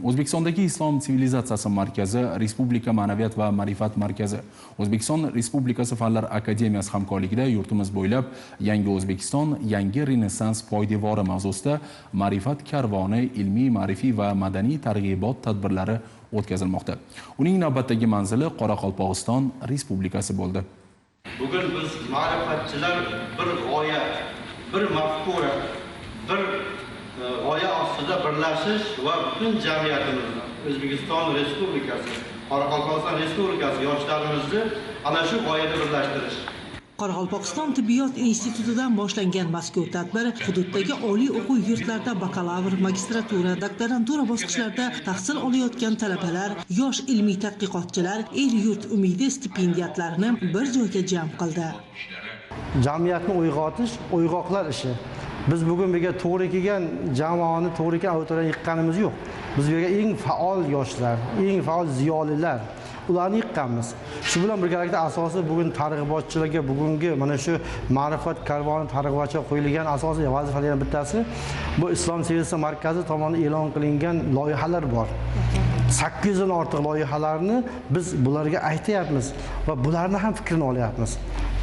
O'zbekistondagi Islom sivilizatsiyasi markazi, Respublika ma'naviyat va ma'rifat markazi, O'zbekiston Respublikasi Fanlar akademiyasi hamkorligida yurtimiz bo'ylab Yangi O'zbekiston, yangi renessans poydevori mavzusida ma'rifat karvoni, ilmiy, ma'rifiy va madaniy targ'ibot tadbirlari o'tkazilmoqda. Uning navbatdagi manzili Qoraqalpog'iston Respublikasi bo'ldi. Bugun biz ma'rifatchilar bir g'oya, bir mafkura, bir g'oya ostida birlashish va butun jamiyatimizni, O'zbekiston Respublikasi, Qoraqalpog'iston Respublikasi yoshlarimizni ana shu g'oyada birlashtirish. Qoraqalpog'iston tibbiyot institutidan boshlangan mazkur tadbir hududdagi oliy o'quv yurtlarida bakalavr, magistratura, doktorantura bosqichlarida tahsil olayotgan talabalar, yosh ilmiy tadqiqotchilar, el-yurt umidi stipendiyatlarini bir joyga jam qildi. Jamiyatni uyg'otish, uyg'oqlar ishi. Biz bugun birga to'g'ri kelgan jamoani, to'g'ri kelgan auditoriyani yiqqanimiz yo'q. Biz birga eng faol yoshlar, eng faol ziyolilar ularni yiqqanmiz. Shu bilan birgalikda asosiy bugun targ'ibotchilarga bugungi mana shu ma'rifat karvoni targ'ibotchiga qo'yilgan asosiy vazifalardan bittasi bu Islom sivilizatsiyasi markazi tomonidan e'lon qilingan loyihalar bor. 800 dan ortiq loyihalarni biz bularga aytayapmiz va bularni ham fikrini olyapmiz.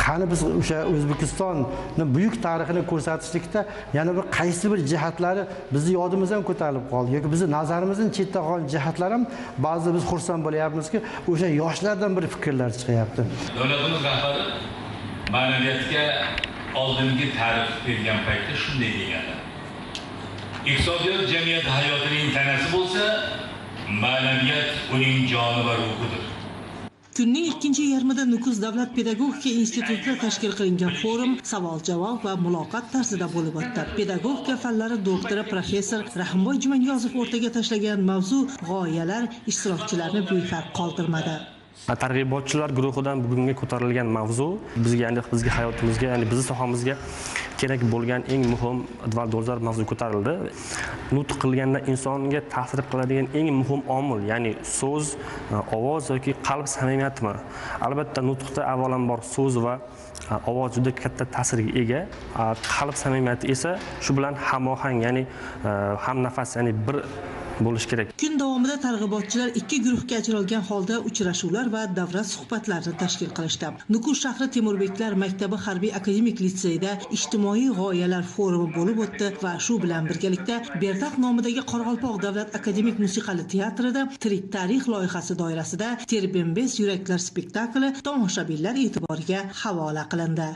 Qani biz o'sha O'zbekistonning buyuk tarixini ko'rsatishlikda yana bir qaysi bir jihatlari bizni yodimizdan ko'tarilib qoldi yoki bizni nazarimizdan chetda qolgan jihatlar ham ba'zida biz xursand bo'lyapmizki, o'sha yoshlardan bir fikrlar chiqyapti. Davlatimiz rahbari ma'naviyatga oldingi ta'rif bergan paytda shunday deganlar. Iqtisodiyot jamiyat hayotining tanasi bo'lsa, ma'naviyat uning joni va ruhidir. Kunning ikkinchi yarmida Nukus davlat pedagogika institutida tashkil qilingan forum savol-javob va muloqot tarzida bo'lib o'tdi. Pedagogika fanlari doktori professor Rahimboy Jumaniyozov o'rtaga tashlagan mavzu g'oyalar ishtirokchilarni befarq qoldirmadi. Targ'ibotchilar guruhidan bugungi ko'tarilgan mavzu bizga hayotimizga, ya'ni bizning sohamizga kerak bo'lgan eng muhim va dolzarb mavzu ko'tarildi. Nutq qilganda insonga ta'sir qiladigan eng muhim omil, ya'ni so'z, ovoz yoki qalb samimiyatmi? Albatta nutqda avvalambor so'z va ovoz juda katta ta'sirga ega. Qalb samimiyati esa shu bilan hamohang, ya'ni hamnafas, ya'ni bir bo'lish kerak. Kun davomida targ'ibotchilar ikki guruhga ajralgan holda uchrashuvlar va davra suhbatlarini tashkil qilishdi. Nukus shahri Temurbeklar maktabi harbiy akademik litseyida ijtimoiy g'oyalar forumi bo'lib o'tdi va shu bilan birgalikda Berdaq nomidagi Qoraqalpoq davlat akademik musiqali teatrida Tirik tarix loyihasi doirasida Terbembes yuraklar spektakli tomoshabinlar e'tiboriga havola qilindi.